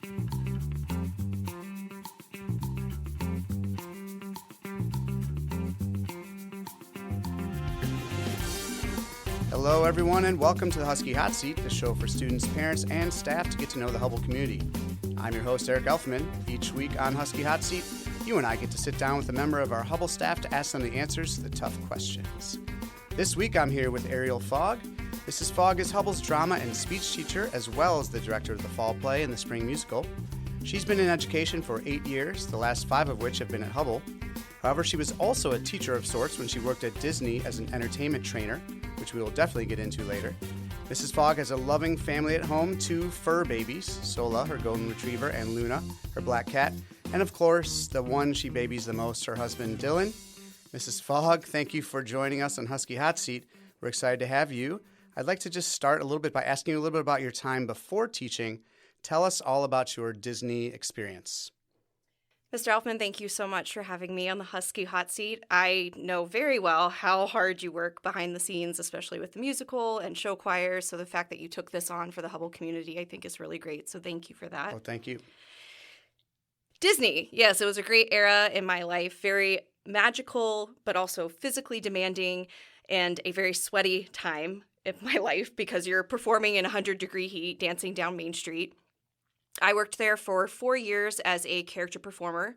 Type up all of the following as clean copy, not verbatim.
Hello, everyone, and welcome to the Husky Hotseat, the show for students, parents, and staff to get to know the Hubble community. I'm your host, Eric Elftmann. Each week on Husky Hotseat, you and I get to sit down with a member of our Hubble staff to ask them the answers to the tough questions. This week, I'm here with Ariel Fogg. Mrs. Fogg is Hubble's drama and speech teacher, as well as the director of the fall play and the spring musical. She's been in education for 8 years, the last 5 of which have been at Hubble. However, she was also a teacher of sorts when she worked at Disney as an entertainment trainer, which we will definitely get into later. Mrs. Fogg has a loving family at home, 2 fur babies, Sola, her golden retriever, and Luna, her black cat, and of course, the one she babies the most, her husband, Dylan. Mrs. Fogg, thank you for joining us on Husky Hotseat. We're excited to have you. I'd like to just start a little bit by asking you a little bit about your time before teaching. Tell us all about your Disney experience. Mr. Elftmann, thank you so much for having me on the Husky Hotseat. I know very well how hard you work behind the scenes, especially with the musical and show choirs. So the fact that you took this on for the Hubble community, I think is really great. So thank you for that. Oh, thank you. Disney. Yes, it was a great era in my life. Very magical, but also physically demanding and a very sweaty time in my life because you're performing in 100-degree heat, dancing down Main Street. I worked there for 4 years as a character performer.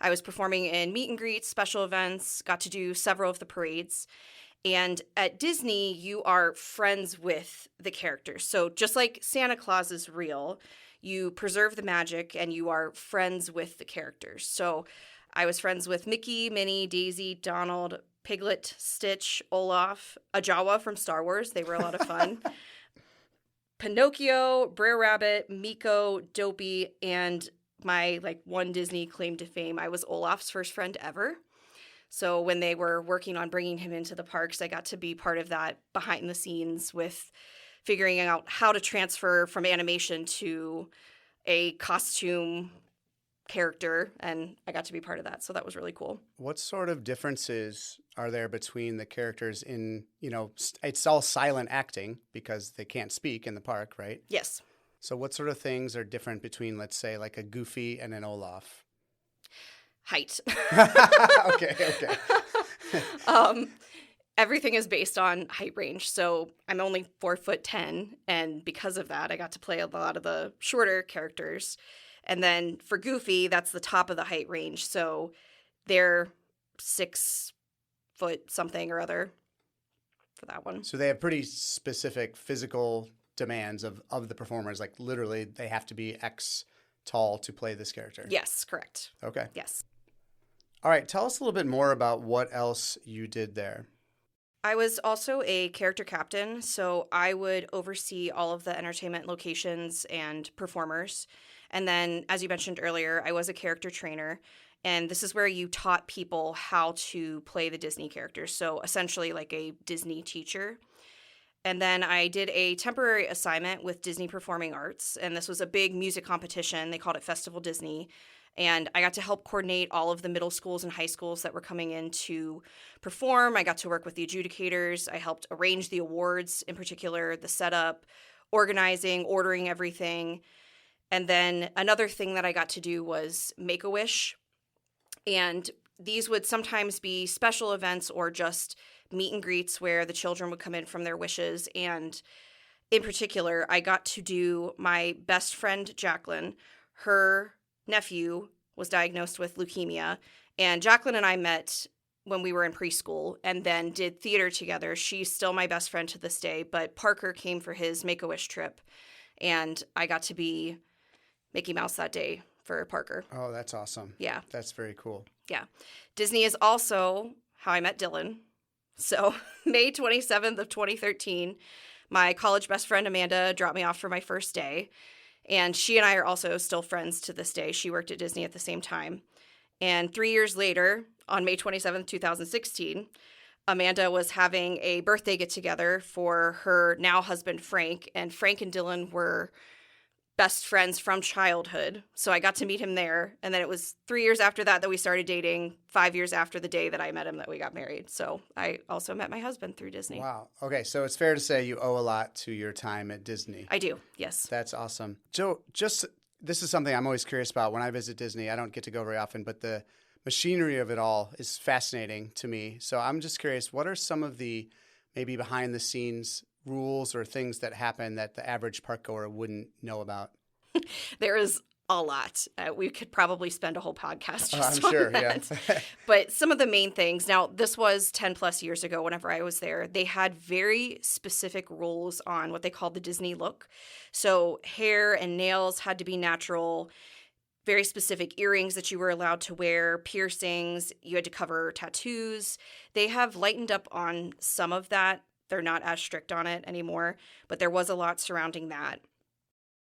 I was performing in meet and greets, special events, got to do several of the parades. And at Disney, you are friends with the characters. So just like Santa Claus is real, you preserve the magic and you are friends with the characters. So I was friends with Mickey, Minnie, Daisy, Donald, Piglet, Stitch, Olaf, a Jawa from Star Wars. They were a lot of fun. Pinocchio, Brer Rabbit, Miko, Dopey, and my one Disney claim to fame, I was Olaf's first friend ever. So when they were working on bringing him into the parks, I got to be part of that behind the scenes with figuring out how to transfer from animation to a costume character, and I got to be part of that. So that was really cool. What sort of differences are there between the characters in, it's all silent acting because they can't speak in the park, right? Yes. So what sort of things are different between, let's say, like a Goofy and an Olaf? Height. Okay. Everything is based on height range. So I'm only 4'10", and because of that, I got to play a lot of the shorter characters. And then for Goofy, that's the top of the height range. So they're 6 foot something or other for that one. So they have pretty specific physical demands of the performers. Like literally they have to be X tall to play this character. Yes, correct. Okay. Yes. All right. Tell us a little bit more about what else you did there. I was also a character captain. So I would oversee all of the entertainment locations and performers. And then, as you mentioned earlier, I was a character trainer, and this is where you taught people how to play the Disney characters, so essentially like a Disney teacher. And then I did a temporary assignment with Disney Performing Arts, and this was a big music competition. They called it Festival Disney, and I got to help coordinate all of the middle schools and high schools that were coming in to perform. I got to work with the adjudicators. I helped arrange the awards, in particular, the setup, organizing, ordering everything. And then another thing that I got to do was Make-A-Wish. And these would sometimes be special events or just meet and greets where the children would come in from their wishes. And in particular, I got to do my best friend, Jacqueline. Her nephew was diagnosed with leukemia. And Jacqueline and I met when we were in preschool and then did theater together. She's still my best friend to this day. But Parker came for his Make-A-Wish trip. And I got to be Mickey Mouse that day for Parker. Oh, that's awesome. Yeah. That's very cool. Yeah. Disney is also how I met Dylan. So May 27th of 2013, my college best friend Amanda dropped me off for my first day. And she and I are also still friends to this day. She worked at Disney at the same time. And 3 years later, on May 27th, 2016, Amanda was having a birthday get-together for her now husband, Frank. And Frank and Dylan were best friends from childhood. So I got to meet him there. And then it was 3 years after that we started dating, 5 years after the day that I met him that we got married. So I also met my husband through Disney. Wow. Okay. So it's fair to say you owe a lot to your time at Disney. I do. Yes. That's awesome. Joe, just This is something I'm always curious about when I visit Disney. I don't get to go very often, but the machinery of it all is fascinating to me. So I'm just curious, what are some of the maybe behind the scenes rules or things that happen that the average park goer wouldn't know about? There is a lot. We could probably spend a whole podcast just I'm sure, on that. yeah. But some of the main things, now this was 10 plus years ago whenever I was there, they had very specific rules on what they called the Disney look. So hair and nails had to be natural, very specific earrings that you were allowed to wear, piercings, you had to cover tattoos. They have lightened up on some of that. They're not as strict on it anymore, but there was a lot surrounding that.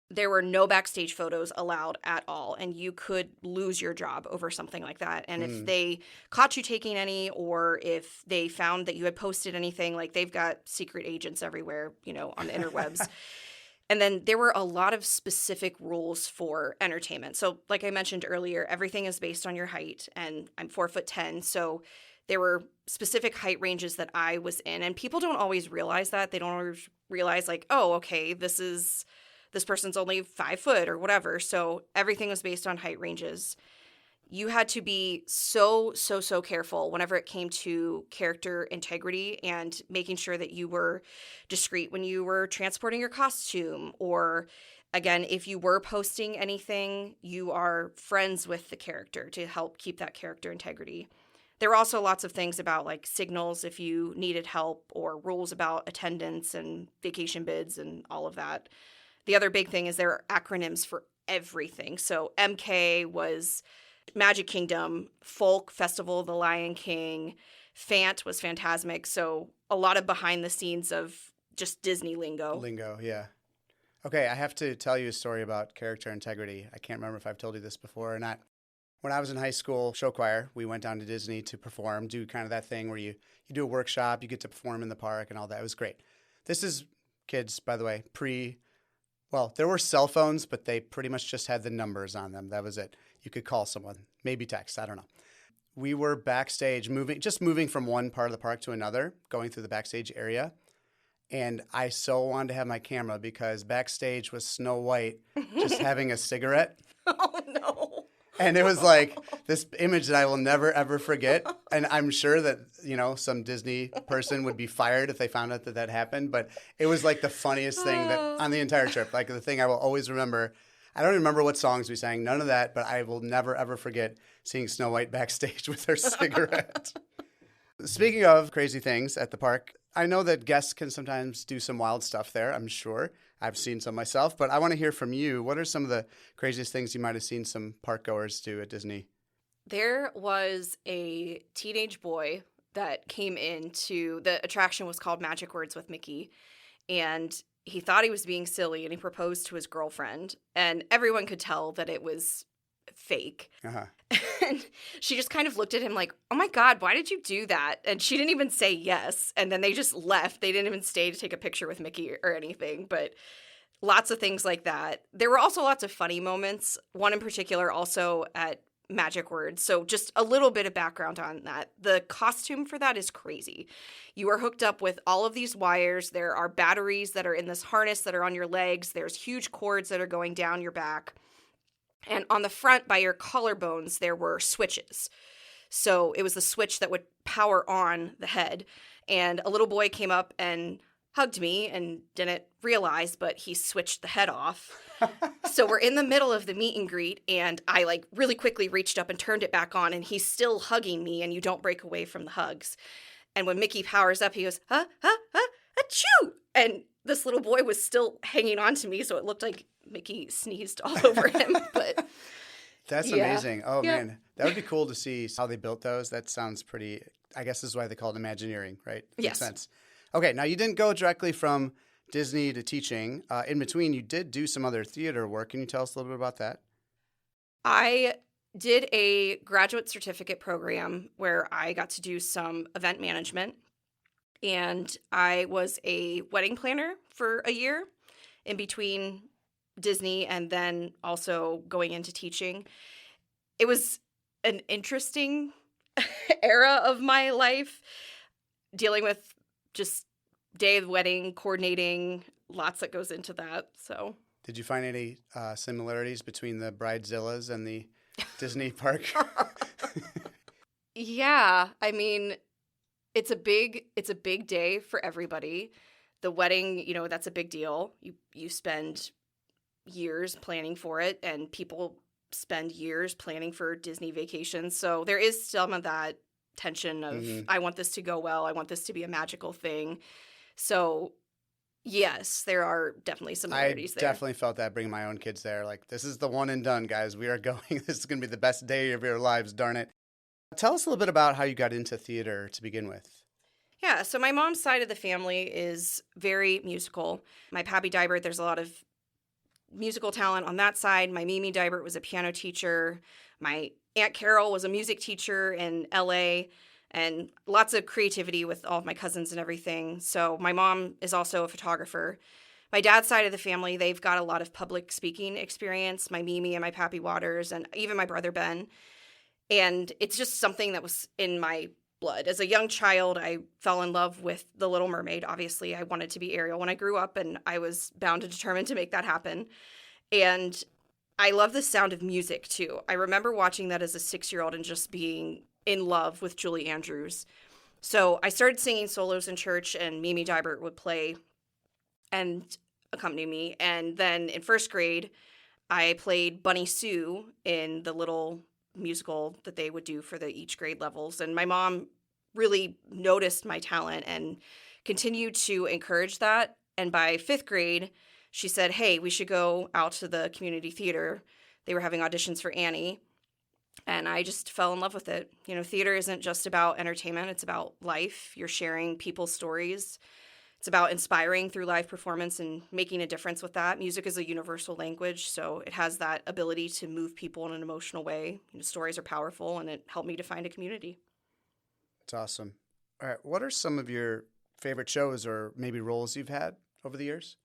There were no backstage photos allowed at all, and you could lose your job over something like that. And if they caught you taking any, or if they found that you had posted anything, like they've got secret agents everywhere, on the interwebs. And then there were a lot of specific rules for entertainment. So like I mentioned earlier, everything is based on your height, and I'm 4'10", so there were specific height ranges that I was in. And people don't always realize that. They don't always realize like, oh, okay, this person's only 5 foot or whatever. So everything was based on height ranges. You had to be so careful whenever it came to character integrity and making sure that you were discreet when you were transporting your costume. Or again, if you were posting anything, you are friends with the character to help keep that character integrity. There were also lots of things about like signals if you needed help, or rules about attendance and vacation bids and all of that. The other big thing is there are acronyms for everything. So MK was Magic Kingdom, Folk, Festival of the Lion King, Fant was Fantasmic. So a lot of behind the scenes of just Disney lingo. Yeah. Okay, I have to tell you a story about character integrity. I can't remember if I've told you this before or not. When I was in high school, show choir, we went down to Disney to perform, do kind of that thing where you do a workshop, you get to perform in the park and all that. It was great. This is, kids, by the way, well, there were cell phones, but they pretty much just had the numbers on them. That was it. You could call someone, maybe text, I don't know. We were backstage, moving from one part of the park to another, going through the backstage area. And I so wanted to have my camera because backstage was Snow White just having a cigarette. Oh, no. And it was like this image that I will never, ever forget. And I'm sure that, some Disney person would be fired if they found out that happened. But it was like the funniest thing that on the entire trip. Like the thing I will always remember. I don't remember what songs we sang, none of that. But I will never, ever forget seeing Snow White backstage with her cigarette. Speaking of crazy things at the park, I know that guests can sometimes do some wild stuff there, I'm sure. I've seen some myself, but I want to hear from you. What are some of the craziest things you might have seen some park goers do at Disney? There was a teenage boy that came into the attraction was called Magic Words with Mickey, and he thought he was being silly, and he proposed to his girlfriend, and everyone could tell that it was fake. And she just kind of looked at him like, oh my God, why did you do that? And she didn't even say yes. And then they just left. They didn't even stay to take a picture with Mickey or anything, but lots of things like that. There were also lots of funny moments. One in particular also at Magic Words. So just a little bit of background on that. The costume for that is crazy. You are hooked up with all of these wires. There are batteries that are in this harness that are on your legs. There's huge cords that are going down your back. And on the front by your collarbones, there were switches. So it was the switch that would power on the head. And a little boy came up and hugged me and didn't realize, but he switched the head off. So we're in the middle of the meet and greet, and I really quickly reached up and turned it back on, and he's still hugging me, and you don't break away from the hugs. And when Mickey powers up, he goes, achoo! And this little boy was still hanging on to me, so it looked like Mickey sneezed all over him. But that's amazing. Oh, yeah. Man. That would be cool to see how they built those. That sounds pretty, I guess this is why they call it Imagineering, right? Yes. Makes sense. Okay, now you didn't go directly from Disney to teaching. In between, you did do some other theater work. Can you tell us a little bit about that? I did a graduate certificate program where I got to do some event management. And I was a wedding planner for a year in between Disney and then also going into teaching. It was an interesting era of my life, dealing with just day of the wedding, coordinating, lots that goes into that. So Did you find any similarities between the Bridezillas and the Disney park? Yeah, I mean, it's a big day for everybody. The wedding, that's a big deal. You spend years planning for it, and people spend years planning for Disney vacations. So there is some of that tension of, I want this to go well. I want this to be a magical thing. So yes, there are definitely similarities there. I definitely felt that bringing my own kids there. Like, this is the one and done, guys. We are going. This is going to be the best day of your lives, darn it. Tell us a little bit about how you got into theater to begin with. Yeah, so my mom's side of the family is very musical. My Pappy Dybert, there's a lot of musical talent on that side. My Mimi Dybert was a piano teacher. My Aunt Carol was a music teacher in LA, and lots of creativity with all of my cousins and everything. So my mom is also a photographer. My dad's side of the family, they've got a lot of public speaking experience, my Mimi and my Pappy Waters, and even my brother Ben. And it's just something that was in my blood. As a young child, I fell in love with The Little Mermaid. Obviously, I wanted to be Ariel when I grew up, and I was bound and determined to make that happen. And I love the sound of music, too. I remember watching that as a 6-year-old and just being in love with Julie Andrews. So I started singing solos in church, and Mimi Dybert would play and accompany me. And then in first grade, I played Bunny Sue in the little musical that they would do for the each grade levels. And my mom really noticed my talent and continued to encourage that. And by 5th grade, she said, hey, we should go out to the community theater. They were having auditions for Annie. And I just fell in love with it. Theater isn't just about entertainment. It's about life. You're sharing people's stories. It's about inspiring through live performance and making a difference with that. Music is a universal language, so it has that ability to move people in an emotional way. Stories are powerful, and it helped me to find a community. That's awesome. All right, what are some of your favorite shows or maybe roles you've had over the years?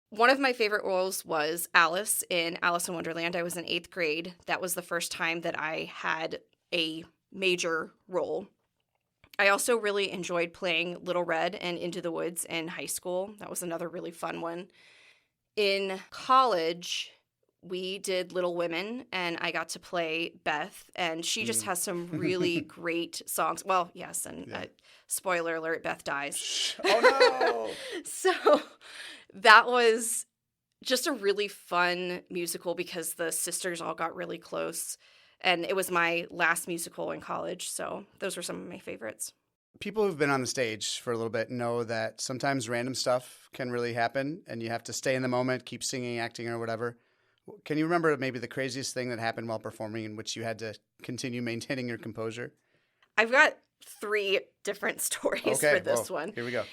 One of my favorite roles was Alice in Alice in Wonderland. I was in 8th grade. That was the first time that I had a major role. I also really enjoyed playing Little Red and Into the Woods in high school. That was another really fun one. In college, we did Little Women, and I got to play Beth, and she just has some really great songs. Well, yes, and spoiler alert, Beth dies. Oh, no! So that was just a really fun musical because the sisters all got really close. And it was my last musical in college, so those were some of my favorites. People who've been on the stage for a little bit know that sometimes random stuff can really happen, and you have to stay in the moment, keep singing, acting, or whatever. Can you remember maybe the craziest thing that happened while performing in which you had to continue maintaining your composure? I've got 3 different stories for this one. Here we go.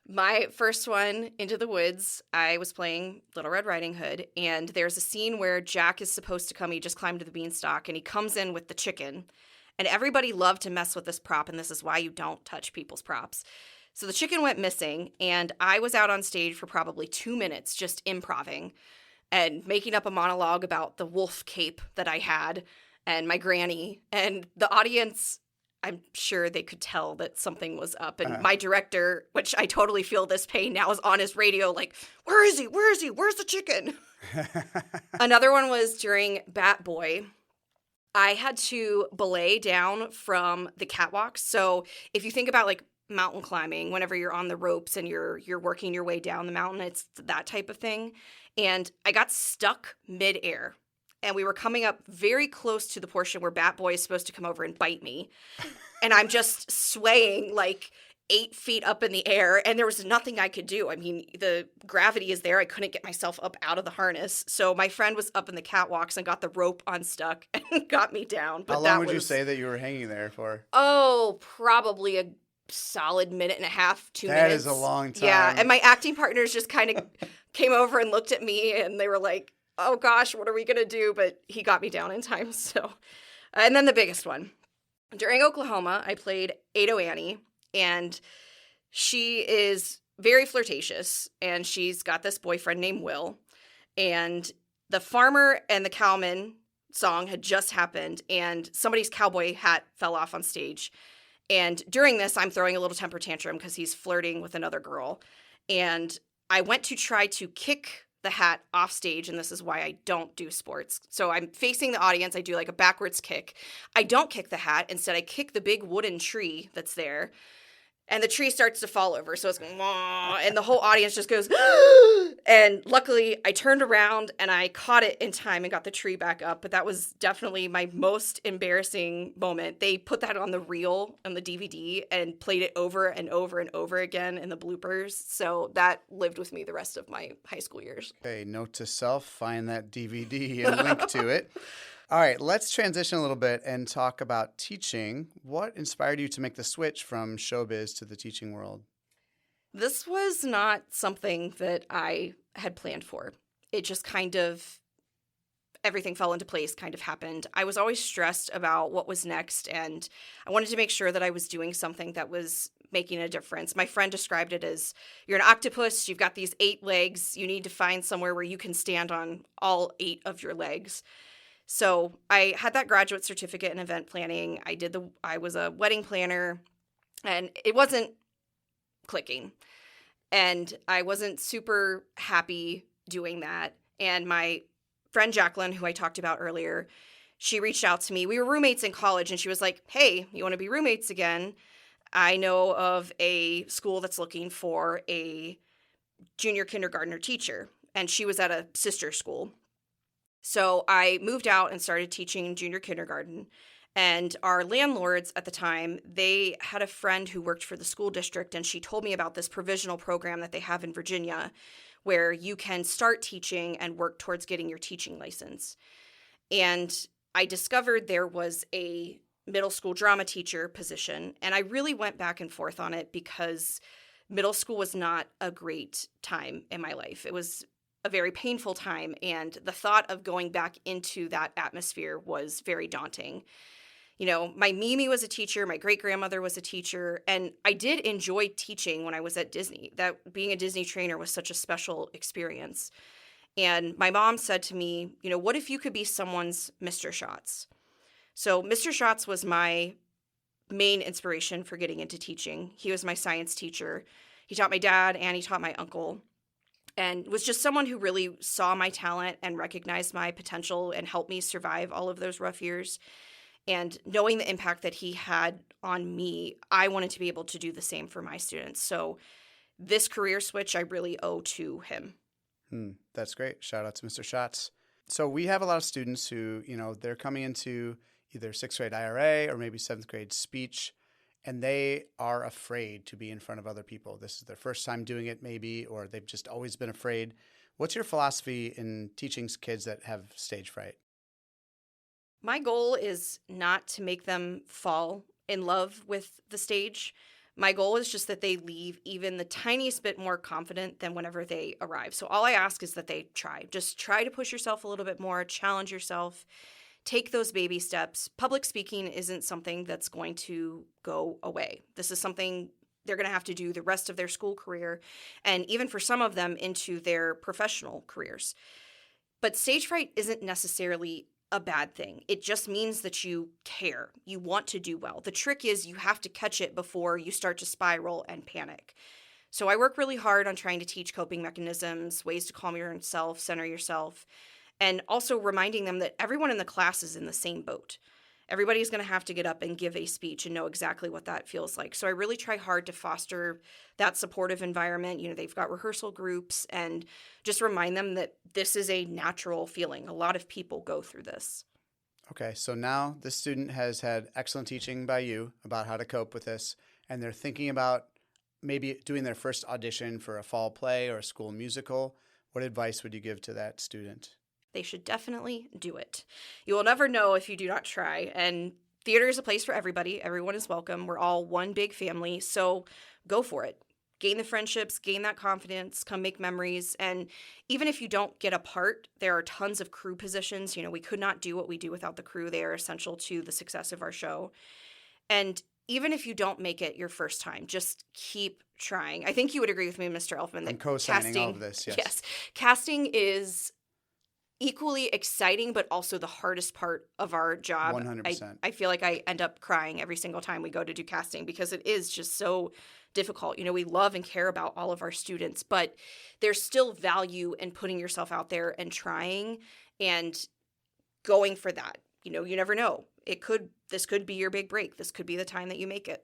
My first one, Into the Woods, I was playing Little Red Riding Hood, and there's a scene where Jack is supposed to come. He just climbed to the beanstalk, and he comes in with the chicken. And everybody loved to mess with this prop, and this is why you don't touch people's props. So the chicken went missing, and I was out on stage for probably 2 minutes just improvising and making up a monologue about the wolf cape that I had and my granny. And the audience, I'm sure they could tell that something was up. And my director, which I totally feel this pain now, is on his radio like, where is he? Where is he? Where's the chicken? Another one was during Bat Boy. I had to belay down from the catwalks. So if you think about like mountain climbing, whenever you're on the ropes and you're working your way down the mountain, it's that type of thing. And I got stuck midair. And we were coming up very close to the portion where Bat Boy is supposed to come over and bite me. And I'm just swaying like 8 feet up in the air, and there was nothing I could do. I mean, the gravity is there. I couldn't get myself up out of the harness. So my friend was up in the catwalks and got the rope unstuck and got me down. But how long would you say that you were hanging there for? Oh, probably a solid minute and a half, 2 minutes. That is a long time. Yeah, and my acting partners just kind of came over and looked at me, and they were like, oh gosh, what are we going to do? But he got me down in time. So, and then the biggest one. During Oklahoma, I played Ado Annie, and she is very flirtatious, and she's got this boyfriend named Will. And the Farmer and the Cowman song had just happened, and somebody's cowboy hat fell off on stage. And during this, I'm throwing a little temper tantrum because he's flirting with another girl. And I went to try to kick the hat off stage, and this is why I don't do sports. So I'm facing the audience. I do like a backwards kick. I don't kick the hat. Instead, I kick the big wooden tree that's there. And the tree starts to fall over, so it's going, wah, and the whole audience just goes, and luckily I turned around and I caught it in time and got the tree back up. But that was definitely my most embarrassing moment. They put that on the reel on the DVD and played it over and over and over again in the bloopers. So that lived with me the rest of my high school years. Okay, note to self, find that DVD and link to it. All right, let's transition a little bit and talk about teaching. What inspired you to make the switch from showbiz to the teaching world? This was not something that I had planned for. It just kind of, everything fell into place, kind of happened. I was always stressed about what was next, and I wanted to make sure that I was doing something that was making a difference. My friend described it as, you're an octopus, you've got these 8 legs, you need to find somewhere where you can stand on all 8 of your legs. So I had that graduate certificate in event planning. I was a wedding planner, and it wasn't clicking. And I wasn't super happy doing that. And my friend Jacqueline, who I talked about earlier, she reached out to me. We were roommates in college, and she was like, hey, you want to be roommates again? I know of a school that's looking for a junior kindergartner teacher. And she was at a sister school. So I moved out and started teaching junior kindergarten, and our landlords at the time, they had a friend who worked for the school district, and she told me about this provisional program that they have in Virginia where you can start teaching and work towards getting your teaching license. And I discovered there was a middle school drama teacher position, and I really went back and forth on it because middle school was not a great time in my life. It was a very painful time, and the thought of going back into that atmosphere was very daunting. You know, my Mimi was a teacher, my great-grandmother was a teacher, and I did enjoy teaching when I was at Disney. That being a Disney trainer was such a special experience. And my mom said to me, you know, what if you could be someone's Mr. Schatz? So Mr. Schatz was my main inspiration for getting into teaching. He was my science teacher. He taught my dad and he taught my uncle, and was just someone who really saw my talent and recognized my potential and helped me survive all of those rough years. And knowing the impact that he had on me, I wanted to be able to do the same for my students. So this career switch I really owe to him. That's great. Shout out to Mr. Schatz. So we have a lot of students who, you know, they're coming into either 6th grade IRA or maybe 7th grade speech, and they are afraid to be in front of other people. This is their first time doing it maybe, or they've just always been afraid. What's your philosophy in teaching kids that have stage fright? My goal is not to make them fall in love with the stage. My goal is just that they leave even the tiniest bit more confident than whenever they arrive. So all I ask is that they try. Just try to push yourself a little bit more, challenge yourself. Take those baby steps. Public speaking isn't something that's going to go away. This is something they're going to have to do the rest of their school career, and even for some of them into their professional careers. But stage fright isn't necessarily a bad thing. It just means that you care. You want to do well. The trick is you have to catch it before you start to spiral and panic. So I work really hard on trying to teach coping mechanisms, ways to calm yourself, center yourself, and also reminding them that everyone in the class is in the same boat. Everybody's going to have to get up and give a speech and know exactly what that feels like. So I really try hard to foster that supportive environment. You know, they've got rehearsal groups, and just remind them that this is a natural feeling. A lot of people go through this. Okay, so now the student has had excellent teaching by you about how to cope with this, and they're thinking about maybe doing their first audition for a fall play or a school musical. What advice would you give to that student? They should definitely do it. You will never know if you do not try. And theater is a place for everybody. Everyone is welcome. We're all one big family. So go for it. Gain the friendships, gain that confidence, come make memories. And even if you don't get a part, there are tons of crew positions. You know, we could not do what we do without the crew. They are essential to the success of our show. And even if you don't make it your first time, just keep trying. I think you would agree with me, Mr. Elftmann, that I'm co-signing all of this, yes. Yes. Casting is equally exciting, but also the hardest part of our job. 100%. I feel like I end up crying every single time we go to do casting because it is just so difficult. We love and care about all of our students, but there's still value in putting yourself out there and trying and going for that. You never know. This could be your big break. This could be the time that you make it.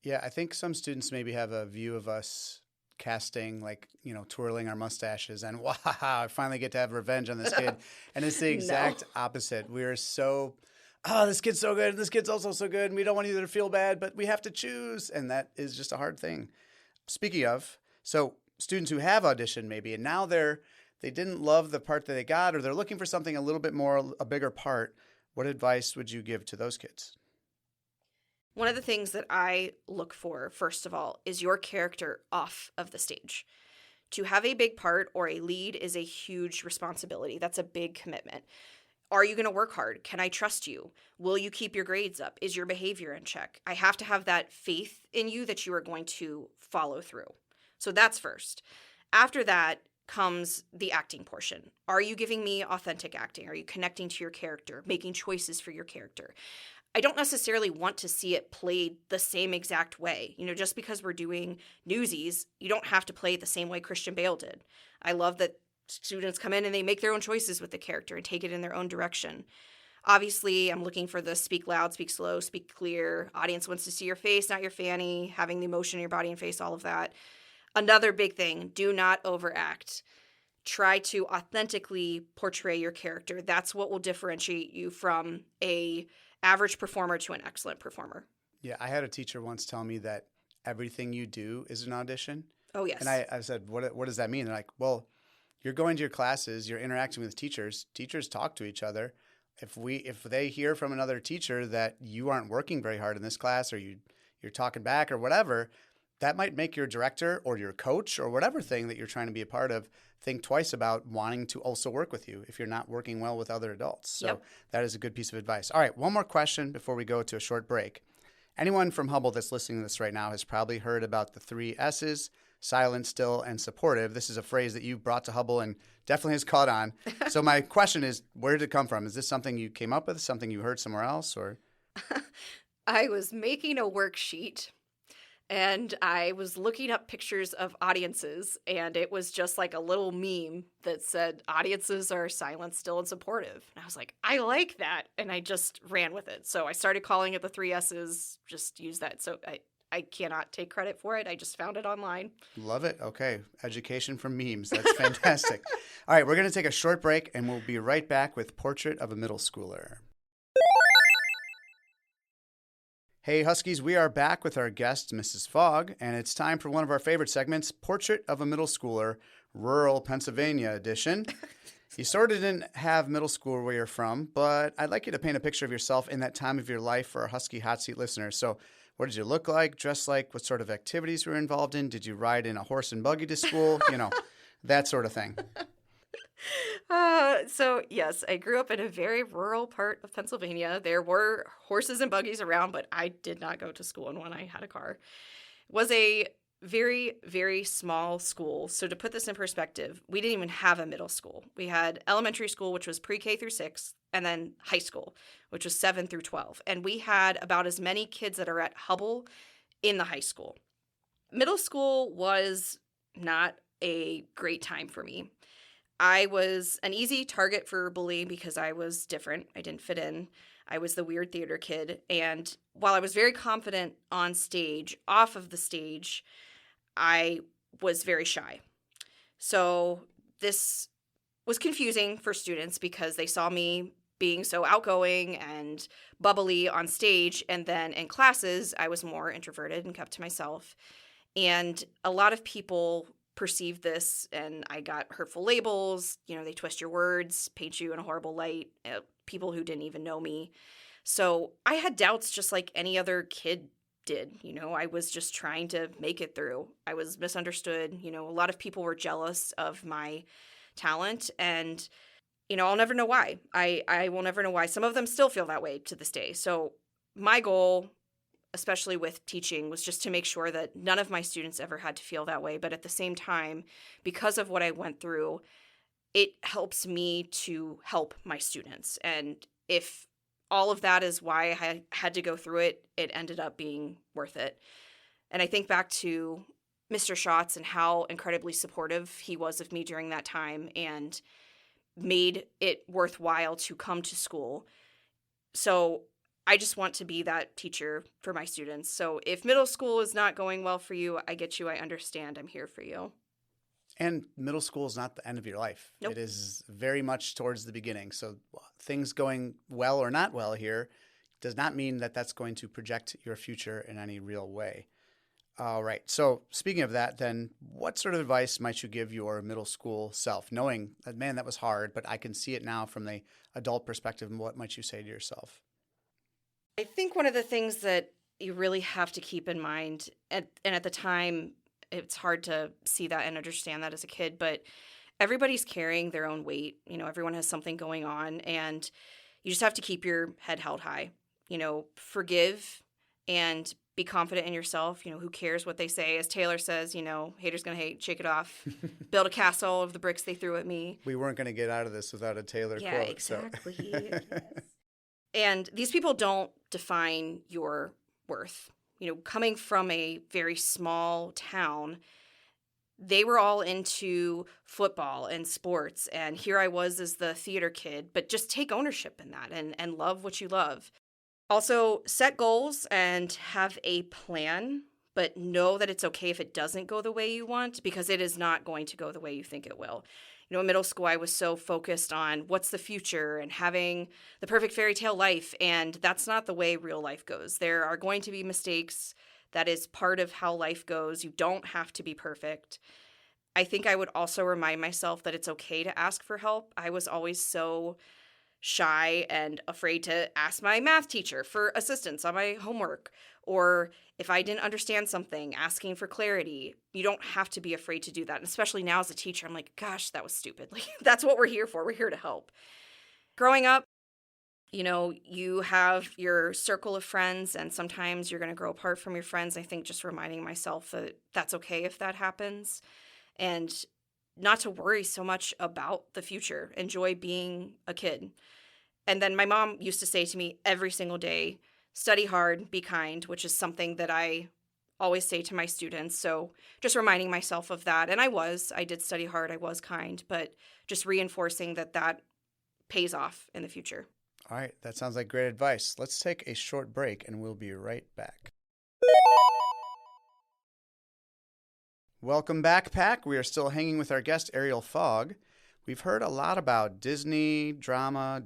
Yeah, I think some students maybe have a view of us casting, like, twirling our mustaches and, wow, I finally get to have revenge on this kid. And it's the exact opposite. We are so, this kid's so good, and this kid's also so good, and we don't want either to feel bad, but we have to choose. And that is just a hard thing. Speaking of, so students who have auditioned maybe, and now they didn't love the part that they got, or they're looking for something a little bit more, a bigger part, what advice would you give to those kids? One of the things that I look for, first of all, is your character off of the stage. To have a big part or a lead is a huge responsibility. That's a big commitment. Are you going to work hard? Can I trust you? Will you keep your grades up? Is your behavior in check? I have to have that faith in you that you are going to follow through. So that's first. After that comes the acting portion. Are you giving me authentic acting? Are you connecting to your character, making choices for your character? I don't necessarily want to see it played the same exact way. Just because we're doing Newsies, you don't have to play it the same way Christian Bale did. I love that students come in and they make their own choices with the character and take it in their own direction. Obviously, I'm looking for the speak loud, speak slow, speak clear. Audience wants to see your face, not your fanny, having the emotion in your body and face, all of that. Another big thing, do not overact. Try to authentically portray your character. That's what will differentiate you from a average performer to an excellent performer. Yeah, I had a teacher once tell me that everything you do is an audition. Oh, yes. And I said, what does that mean? They're like, well, you're going to your classes, you're interacting with teachers. Teachers talk to each other. If they hear from another teacher that you aren't working very hard in this class, or you're talking back or whatever, that might make your director or your coach or whatever thing that you're trying to be a part of think twice about wanting to also work with you if you're not working well with other adults. So That is a good piece of advice. All right, one more question before we go to a short break. Anyone from Hubble that's listening to this right now has probably heard about the 3 S's, silent, still, and supportive. This is a phrase that you brought to Hubble and definitely has caught on. So my question is, where did it come from? Is this something you came up with, something you heard somewhere else, or? I was making a worksheet and I was looking up pictures of audiences, and it was just like a little meme that said audiences are silent, still, and supportive. And I was like, I like that. And I just ran with it. So I started calling it the 3 S's, just use that. So I cannot take credit for it. I just found it online. Love it. Okay. Education from memes. That's fantastic. All right. We're going to take a short break, and we'll be right back with Portrait of a Middle Schooler. Hey, Huskies, we are back with our guest, Mrs. Fogg, and it's time for one of our favorite segments, Portrait of a Middle Schooler, Rural Pennsylvania edition. You sort of didn't have middle school where you're from, but I'd like you to paint a picture of yourself in that time of your life for our Husky Hotseat listeners. So what did you look like, dress like, what sort of activities were involved in? Did you ride in a horse and buggy to school? That sort of thing. So yes, I grew up in a very rural part of Pennsylvania. There were horses and buggies around, but I did not go to school in one. I had a car. It was a very, very small school. So to put this in perspective, we didn't even have a middle school. We had elementary school, which was pre-K through 6, and then high school, which was 7 through 12. And we had about as many kids that are at Hubble in the high school. Middle school was not a great time for me. I was an easy target for bullying because I was different. I didn't fit in. I was the weird theater kid. And while I was very confident on stage, off of the stage, I was very shy. So this was confusing for students because they saw me being so outgoing and bubbly on stage. And then in classes, I was more introverted and kept to myself. And a lot of people perceived this, and I got hurtful labels. They twist your words, paint you in a horrible light, people who didn't even know me. So I had doubts just like any other kid did. I was just trying to make it through. I was misunderstood. A lot of people were jealous of my talent, and I'll never know why. I will never know why. Some of them still feel that way to this day. So my goal, especially with teaching, was just to make sure that none of my students ever had to feel that way. But at the same time, because of what I went through, it helps me to help my students. And if all of that is why I had to go through it, it ended up being worth it. And I think back to Mr. Schatz and how incredibly supportive he was of me during that time and made it worthwhile to come to school. So I just want to be that teacher for my students. So if middle school is not going well for you, I get you. I understand. I'm here for you. And middle school is not the end of your life. Nope. It is very much towards the beginning. So things going well or not well here does not mean that that's going to project your future in any real way. All right. So speaking of that, then what sort of advice might you give your middle school self, knowing that, man, that was hard, but I can see it now from the adult perspective? And what might you say to yourself? I think one of the things that you really have to keep in mind, and at the time, it's hard to see that and understand that as a kid, but everybody's carrying their own weight. Everyone has something going on, and you just have to keep your head held high. Forgive and be confident in yourself. Who cares what they say? As Taylor says, haters gonna hate, shake it off. Build a castle of the bricks they threw at me. We weren't going to get out of this without a Taylor quote. Yeah, exactly. So. Yes. And these people don't define your worth. Coming from a very small town, they were all into football and sports. And here I was as the theater kid, but just take ownership in that and love what you love. Also, set goals and have a plan, but know that it's okay if it doesn't go the way you want, because it is not going to go the way you think it will. In middle school, I was so focused on what's the future and having the perfect fairy tale life, and that's not the way real life goes. There are going to be mistakes. That is part of how life goes. You don't have to be perfect. I think I would also remind myself that it's okay to ask for help. I was always so shy and afraid to ask my math teacher for assistance on my homework, or if I didn't understand something, asking for clarity. You don't have to be afraid to do that. And especially now as a teacher, I'm like, gosh, that was stupid. That's what we're here for. We're here to help. Growing up, you have your circle of friends, and sometimes you're going to grow apart from your friends. I think just reminding myself that that's okay if that happens, and not to worry so much about the future. Enjoy being a kid. And then my mom used to say to me every single day, study hard, be kind, which is something that I always say to my students. So just reminding myself of that. And I did study hard. I was kind, but just reinforcing that pays off in the future. All right. That sounds like great advice. Let's take a short break and we'll be right back. Welcome back, Pack. We are still hanging with our guest, Ariel Fogg. We've heard a lot about Disney drama,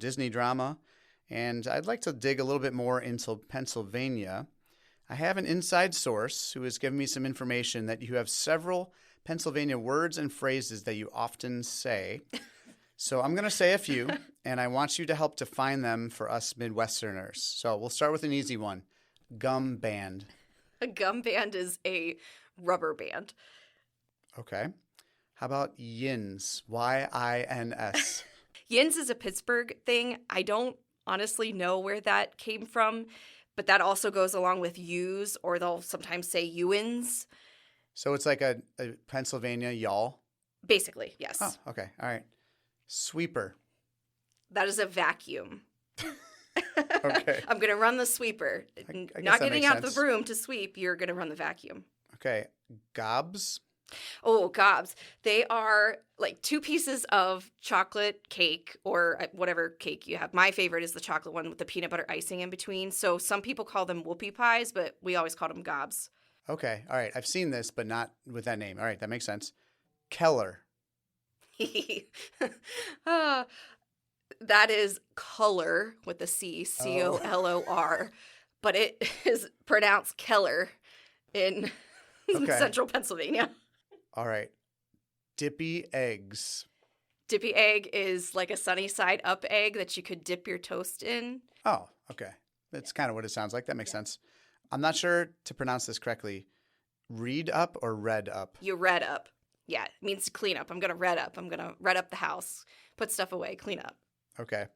and I'd like to dig a little bit more into Pennsylvania. I have an inside source who has given me some information that you have several Pennsylvania words and phrases that you often say. So I'm going to say a few, and I want you to help define them for us Midwesterners. So we'll start with an easy one. Gum band. A gum band is a rubber band. Okay. How about yins? Y-I-N-S. Yins is a Pittsburgh thing. I don't honestly know where that came from, but that also goes along with yous, or they'll sometimes say youins. So it's like a Pennsylvania y'all? Basically, yes. Oh, okay. All right. Sweeper. That is a vacuum. Okay. I'm going to run the sweeper. I Not getting out sense. the broom to sweep. You're going to run the vacuum. Okay. Gobs. Oh, gobs. They are like two pieces of chocolate cake or whatever cake you have. My favorite is the chocolate one with the peanut butter icing in between. So some people call them whoopie pies, but we always call them gobs. Okay. All right. I've seen this, but not with that name. All right. That makes sense. Keller. That is color with a C, C-O-L-O-R. But it is pronounced Keller in central Pennsylvania. All right. Dippy eggs. Dippy egg is like a sunny side up egg that you could dip your toast in. Oh, okay. That's kind of what it sounds like. That makes sense. I'm not sure to pronounce this correctly. Read up or red up? You red up. Yeah, it means to clean up. I'm going to red up. I'm going to red up the house, put stuff away, clean up. Okay.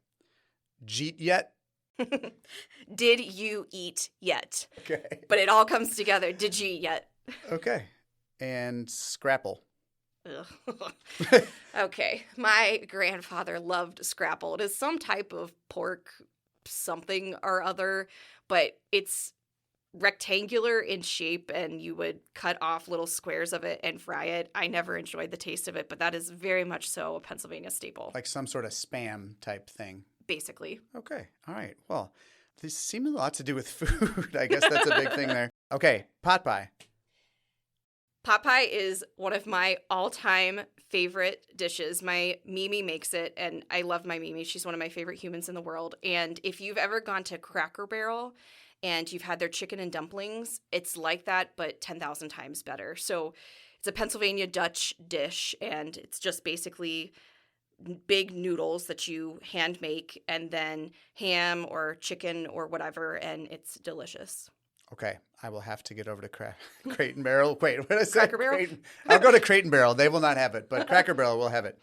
Jeet yet? Did you eat yet? Okay. But it all comes together. Did you eat yet? Okay. And scrapple. Ugh. Okay. My grandfather loved scrapple. It is some type of pork something or other, but it's rectangular in shape, and you would cut off little squares of it and fry it. I never enjoyed the taste of it, but that is very much so a Pennsylvania staple. Like some sort of Spam type thing. Basically. Okay. All right. Well, these seem a lot to do with food. I guess that's a big thing there. Okay. Pot pie. Pot pie is one of my all-time favorite dishes. My Mimi makes it, and I love my Mimi. She's one of my favorite humans in the world. And if you've ever gone to Cracker Barrel and you've had their chicken and dumplings, it's like that, but 10,000 times better. So it's a Pennsylvania Dutch dish, and it's just basically big noodles that you hand make, and then ham or chicken or whatever, and it's delicious. Okay, I will have to get over to Crate and Barrel. Wait, what did I say? Cracker Barrel? I'll go to Crate and Barrel. They will not have it, but Cracker Barrel will have it.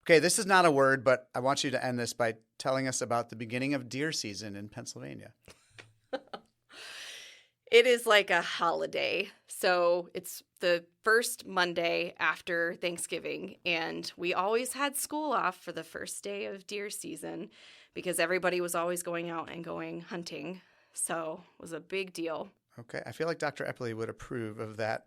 Okay, this is not a word, but I want you to end this by telling us about the beginning of deer season in Pennsylvania. It is like a holiday. So it's the first Monday after Thanksgiving, and we always had school off for the first day of deer season because everybody was always going out and going hunting. So it was a big deal. Okay, I feel like Dr. Eppley would approve of that.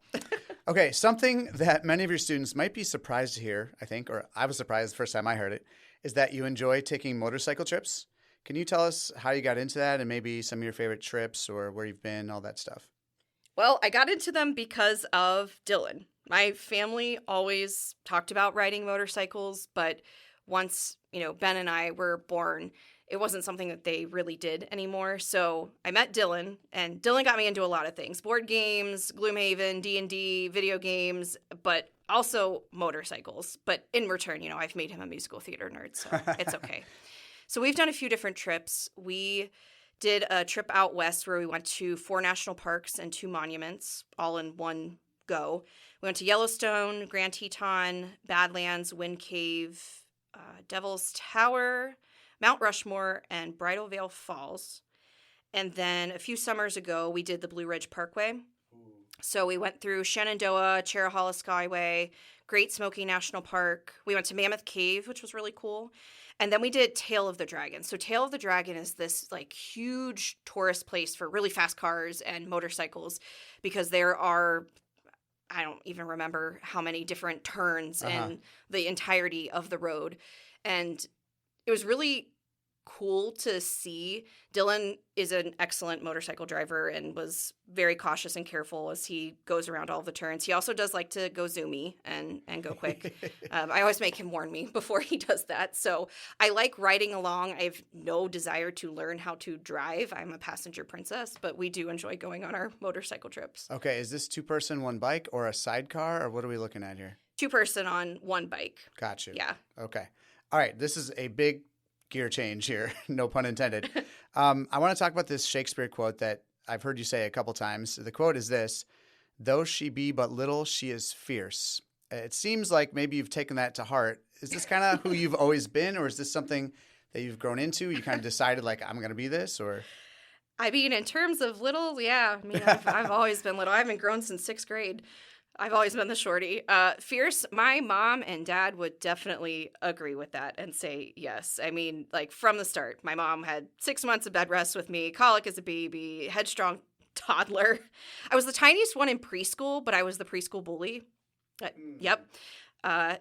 Okay, something that many of your students might be surprised to hear, I think, or I was surprised the first time I heard it, is that you enjoy taking motorcycle trips. Can you tell us how you got into that and maybe some of your favorite trips or where you've been, all that stuff? Well, I got into them because of Dylan. My family always talked about riding motorcycles, but once, Ben and I were born, it wasn't something that they really did anymore. So I met Dylan, and Dylan got me into a lot of things: board games, Gloomhaven, D&D, video games, but also motorcycles. But in return, I've made him a musical theater nerd, so it's okay. So we've done a few different trips. We did a trip out west where we went to 4 national parks and 2 monuments, all in one go. We went to Yellowstone, Grand Teton, Badlands, Wind Cave, Devil's Tower, Mount Rushmore, and Bridal Veil Falls. And then a few summers ago, we did the Blue Ridge Parkway. So we went through Shenandoah, Cherahalla Skyway, Great Smoky National Park. We went to Mammoth Cave, which was really cool. And then we did Tail of the Dragon. So Tail of the Dragon is this huge tourist place for really fast cars and motorcycles because there are, I don't even remember how many different turns in the entirety of the road. And it was really cool to see. Dylan is an excellent motorcycle driver and was very cautious and careful as he goes around all the turns. He also does like to go zoomy and go quick. I always make him warn me before he does that. So I like riding along. I have no desire to learn how to drive. I'm a passenger princess, but we do enjoy going on our motorcycle trips. Okay, is this 2-person, 1 bike or a sidecar, or what are we looking at here? 2-person on 1 bike. Got you. Yeah. Okay. All right, this is a big gear change here, no pun intended. I want to talk about this Shakespeare quote that I've heard you say a couple times. The quote is this: "Though she be but little, she is fierce." It seems like maybe you've taken that to heart. Is this kind of who you've always been, or is this something that you've grown into? You kind of decided, I'm going to be this, or? I mean, in terms of little, yeah. I mean, I've always been little. I haven't grown since 6th grade. I've always been the shorty. Fierce, my mom and dad would definitely agree with that and say yes. I mean, from the start, my mom had 6 months of bed rest with me, colic as a baby, headstrong toddler. I was the tiniest one in preschool, but I was the preschool bully. Yep.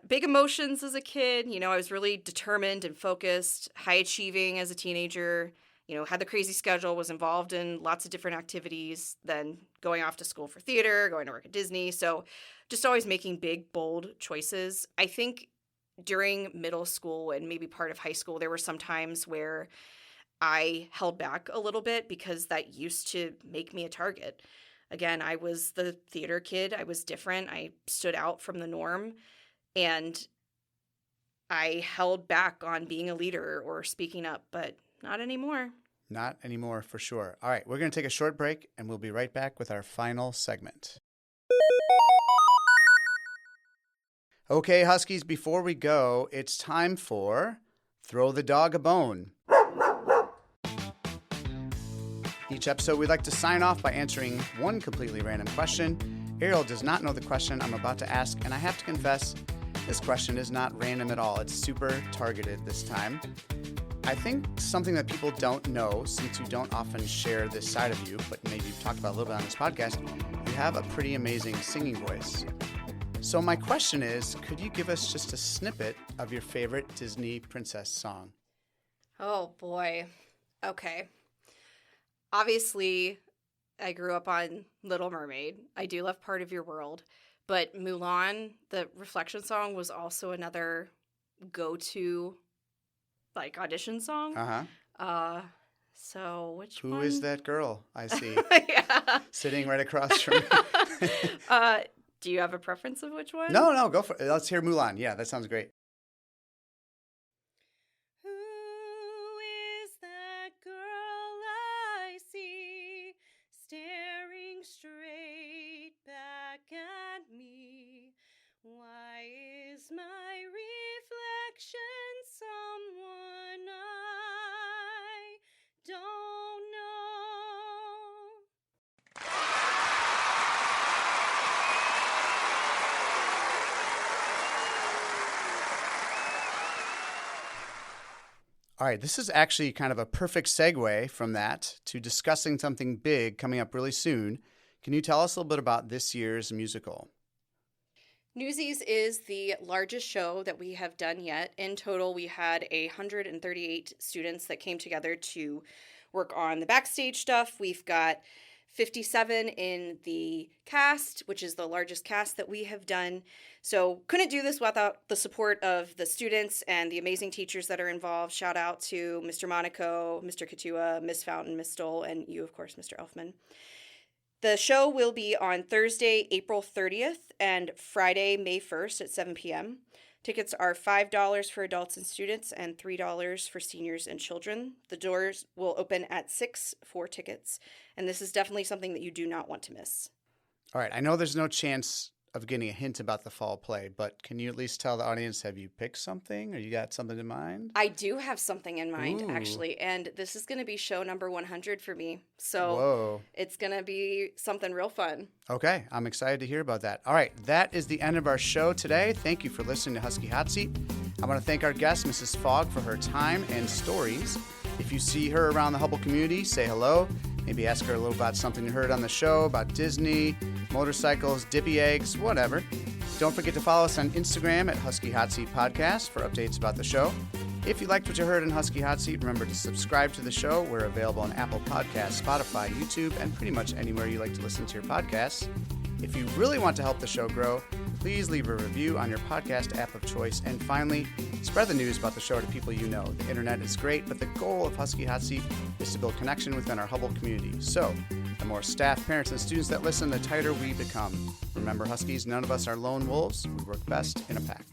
Big emotions as a kid. I was really determined and focused, high achieving as a teenager. Had the crazy schedule, was involved in lots of different activities, then going off to school for theater, going to work at Disney. So just always making big, bold choices. I think during middle school and maybe part of high school, there were some times where I held back a little bit because that used to make me a target. Again, I was the theater kid. I was different. I stood out from the norm, and I held back on being a leader or speaking up, but not anymore. Not anymore, for sure. All right, we're going to take a short break, and we'll be right back with our final segment. Okay, Huskies, before we go, it's time for Throw the Dog a Bone. Each episode, we'd like to sign off by answering one completely random question, Ariel does not know the question I'm about to ask, and I have to confess, this question is not random at all. It's super targeted this time. I think something that people don't know, since you don't often share this side of you, but maybe you've talked about a little bit on this podcast, you have a pretty amazing singing voice. So my question is, could you give us just a snippet of your favorite Disney princess song? Oh, boy. Okay. Obviously, I grew up on Little Mermaid. I do love Part of Your World. But Mulan, the Reflection song, was also another go-to, like, audition song. Uh-huh. So which Who one? is that girl I see Yeah. sitting right across from me? Do you have a preference of which one? No, go for it. Let's hear Mulan. Yeah, that sounds great. Who is that girl I see staring straight back at me? Why is my reflection someone I don't know? All right, this is actually kind of a perfect segue from that to discussing something big coming up really soon. Can you tell us a little bit about this year's musical? Newsies is the largest show that we have done yet. In total, we had 138 students that came together to work on the backstage stuff. We've got 57 in the cast, which is the largest cast that we have done. So couldn't do this without the support of the students and the amazing teachers that are involved. Shout out to Mr. Monaco, Mr. Katua, Miss Fountain, Miss Stoll, and you, of course, Mr. Elftmann. The show will be on Thursday, April 30th and Friday, May 1st at 7 p.m. Tickets are $5 for adults and students and $3 for seniors and children. The doors will open at 6 for tickets, and this is definitely something that you do not want to miss. All right, I know there's no chance of getting a hint about the fall play, but can you at least tell the audience, have you picked something or you got something in mind? I do have something in mind, Ooh. actually, and this is going to be show number 100 for me. So Whoa. It's going to be something real fun. Okay, I'm excited to hear about that. All right, that is the end of our show today. Thank you for listening to Husky Hot Seat. I want to thank our guest, Mrs. Fogg, for her time and stories. If you see her around the Hubble community, say hello. Maybe ask her a little about something you heard on the show, about Disney, motorcycles, dippy eggs, whatever. Don't forget to follow us on Instagram at Husky Hot Seat Podcast for updates about the show. If you liked what you heard in Husky Hot Seat, remember to subscribe to the show. We're available on Apple Podcasts, Spotify, YouTube, and pretty much anywhere you like to listen to your podcasts. If you really want to help the show grow, please leave a review on your podcast app of choice. And finally, spread the news about the show to people you know. The internet is great, but the goal of Husky Hot Seat is to build connection within our Hubble community. So, the more staff, parents, and students that listen, the tighter we become. Remember, Huskies, none of us are lone wolves. We work best in a pack.